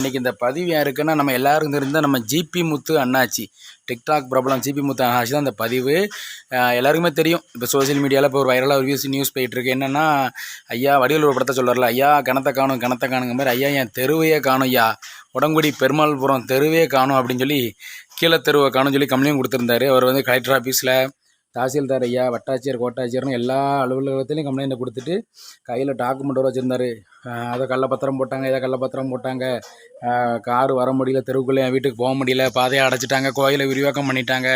இன்றைக்கி இந்த பதிவு யாருக்குன்னா நம்ம எல்லாருக்கும் தெரிந்த நம்ம ஜிபி முத்து அண்ணாச்சி, டிக்டாக் பிரபலம் ஜிபி முத்து அண்ணாச்சி தான் அந்த பதிவு. எல்லாருக்குமே தெரியும். இப்போ சோசியல் மீடியாவில் இப்போ ஒரு வைரலாக ஒரு நியூஸ் போயிட்டுருக்கு. என்னென்னா, ஐயா வடிவேலு ஒரு படத்தை சொல்கிறார்ல, ஐயா கணத்தை காணுங்க மாதிரி, ஐயா என் தெருவையே காணும் ஐயா, உடங்குடி பெருமாள்புரம் தெருவே காணும் அப்படின்னு சொல்லி கீழே தெருவை காணும்னு சொல்லி கம்ப்ளைண்ட் கொடுத்துருந்தாரு. அவர் வந்து கலெக்டர் ஆஃபீஸில், தாசில்தார் ஐயா, வட்டாட்சியர், கோட்டாட்சியர்னு எல்லா அலுவலகத்துலையும் கம்ப்ளைண்ட்டை கொடுத்துட்டு கையில் டாக்குமெண்ட்டோடு வச்சுருந்தாரு. அதை கள்ளப்பத்திரம் போட்டாங்க, இதை கள்ளப்பத்திரம் போட்டாங்க, காரு வர முடியல, தெருவுக்குள்ளே என் வீட்டுக்கு போக முடியல, பாதையை அடைச்சிட்டாங்க, கோயிலை விரிவாக்கம் பண்ணிட்டாங்க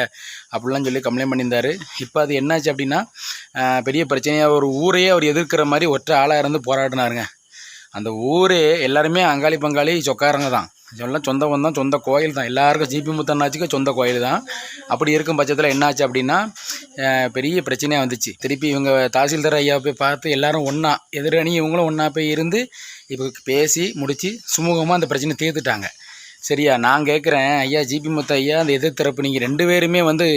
அப்படிலாம் சொல்லி கம்ப்ளைண்ட் பண்ணியிருந்தார். இப்போ அது என்னாச்சு அப்படின்னா, பெரிய பிரச்சனையாக ஒரு ஊரையே அவர் எதிர்க்கிற மாதிரி ஒற்றை ஆளாக இருந்து போராடினாருங்க. அந்த ஊரே எல்லாருமே அங்காளி பங்காளி சொக்காரங்க தான், எல்லாம் சொந்த பந்தம், சொந்த கோயில் தான். எல்லாருக்கும் ஜிபி முத்து அண்ணாச்சிக்கு சொந்த கோயில் தான். அப்படி இருக்கும் பட்சத்தில் என்னாச்சு அப்படின்னா, பெரிய பிரச்சனையாக வந்துச்சு. திருப்பி இவங்க தாசில்தார் ஐயா போய் பார்த்து எல்லாரும் ஒன்றா, எதிரணி இவங்களும் ஒன்றா போய் இருந்து இப்போ பேசி முடித்து சுமூகமாக அந்த பிரச்சனை தீர்த்துட்டாங்க. சரியா? நான் கேட்குறேன், ஐயா ஜிபி முத்து ஐயா, அந்த எதிர்த்தரப்பு நீங்கள் 2 பேருமே வந்து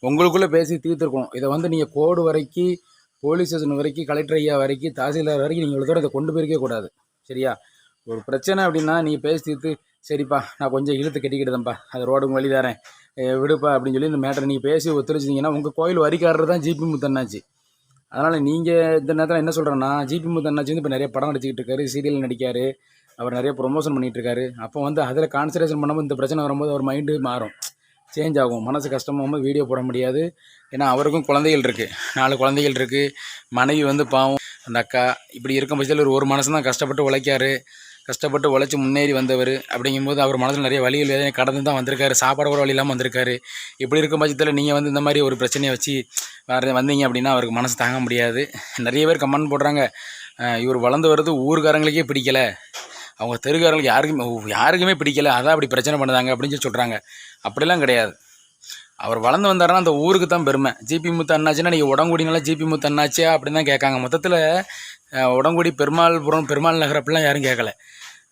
உங்களுக்குள்ளே பேசி தீர்த்துருக்கணும். இதை வந்து நீங்கள் கோடு வரைக்கும், போலீஸ் ஸ்டேஷன் வரைக்கும், கலெக்டர் ஐயா வரைக்கும், தாசில்தார் வரைக்கும் நீங்கள் இவ்வளோ தூரம் இதை கொண்டு போயிருக்கே கூடாது. சரியா? ஒரு பிரச்சனை அப்படின்னா நீங்கள் பேசி தீர்த்து, சரிப்பா நான் கொஞ்சம் இழுத்து கட்டிக்கிட்டேன்ப்பா, அது ரோடுக்கு வழி தரேன், விடுப்பா அப்படின்னு சொல்லி இந்த மேட்டரை நீங்கள் பேசி ஒத்துழைச்சிங்கன்னா உங்கள் கோயில் வரிக்காரர் தான் ஜிபி முத்து அண்ணாச்சி. அதனால் நீங்கள் இந்த நேரத்தில் என்ன சொல்கிறேன்னா, ஜிபி முத்து அண்ணாச்சி வந்து இப்போ நிறைய படம் நடிச்சிக்கிட்டு இருக்காரு, சீரியல் நடிக்கார், அவர் நிறைய ப்ரொமோஷன் பண்ணிகிட்டு இருக்காரு. அப்போ வந்து அதில் கான்சன்ட்ரேஷன் பண்ணாமல் இந்த பிரச்சனை வரும்போது அவர் மைண்டு மாறும், சேஞ்ச் ஆகும், மனசு கஷ்டமாகும்போது வீடியோ போட முடியாது. ஏன்னா அவருக்கும் குழந்தைகள் இருக்குது, 4 குழந்தைகள் இருக்குது, மனைவி வந்து பாவம் அந்த அக்கா. இப்படி இருக்கும் பட்சத்தில் ஒரு மனசு தான் கஷ்டப்பட்டு உழைக்காரு, கஷ்டப்பட்டு உழைச்சி முன்னேறி வந்தவர். அப்படிங்கும்போது அவர் மனசில் நிறைய வழிகள் வேதனை கடந்து தான் வந்திருக்காரு, சாப்பாடு கூட வழி இல்லாமல் வந்திருக்காரு. இப்படி இருக்கும் பட்சத்தில் நீங்கள் வந்து இந்த மாதிரி ஒரு பிரச்சனையை வச்சு வந்தீங்க அப்படின்னா அவருக்கு மனசு தாங்க முடியாது. நிறைய பேர் கமெண்ட் போடுறாங்க, இவர் வளர்ந்து வர்றது ஊருக்காரங்களுக்கே பிடிக்கலை, அவங்க தெருக்காரங்களுக்கு யாருக்குமே பிடிக்கலை, அதான் அப்படி பிரச்சனை பண்ணுதாங்க அப்படின்னு சொல்லி சொல்கிறாங்க. அப்படிலாம் கிடையாது. அவர் வளர்ந்து வந்தாருன்னா அந்த ஊருக்கு தான் பெருமை. ஜிபி முத்து அண்ணாச்சின்னா நீங்கள் உடங்குடினால ஜிபி முத்து அண்ணாச்சியா அப்படின்னு தான் கேட்காங்க. மொத்தத்தில் உடங்குடி பெருமாள்புரம், பெருமாள் நகர் அப்படிலாம் யாரும் கேட்கல.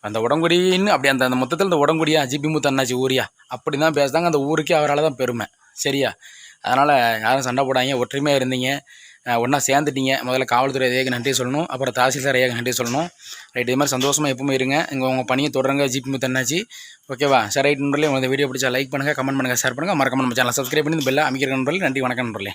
அந்த உடங்குடின்னு அப்படி அந்த மொத்தத்தில் இந்த உடங்குடியா ஜிபி முத்து அண்ணாச்சி ஊரியா அப்படி தான் பேசுகிறாங்க. அந்த ஊருக்கே அவரால் தான் பெருமை. சரியா? அதனால் யாரும் சண்டை போடாங்க, ஒற்றுமையாக இருந்தீங்க, ஒன்றா சேர்ந்துட்டீங்க. முதல்ல காவல்துறை ஐயாவுக்கு நன்றி சொல்லணும், அப்புறம் தாசில்தார் ஐயாவுக்கு நன்றி சொல்லணும். ரைட், இது மாதிரி சந்தோஷமாக எப்பவுமே இருங்க. உங்கள் பணியை தொடருங்க ஜிபி முத்து அண்ணாச்சி. ஓகேவா? சரி, ரைட் நண்பர்களே, உங்கள் வீடியோ பிடிச்சா லைக் பண்ணுங்கள், கமெண்ட் பண்ணுங்கள், ஷேர் பண்ணுங்கள், மறக்காம நம்ம சேனலை சப்ஸ்கிரைப் பண்ணி இந்த பெல்லை அமைக்கிற நண்பர்களே. நன்றி, வணக்கம் நண்பர்களே.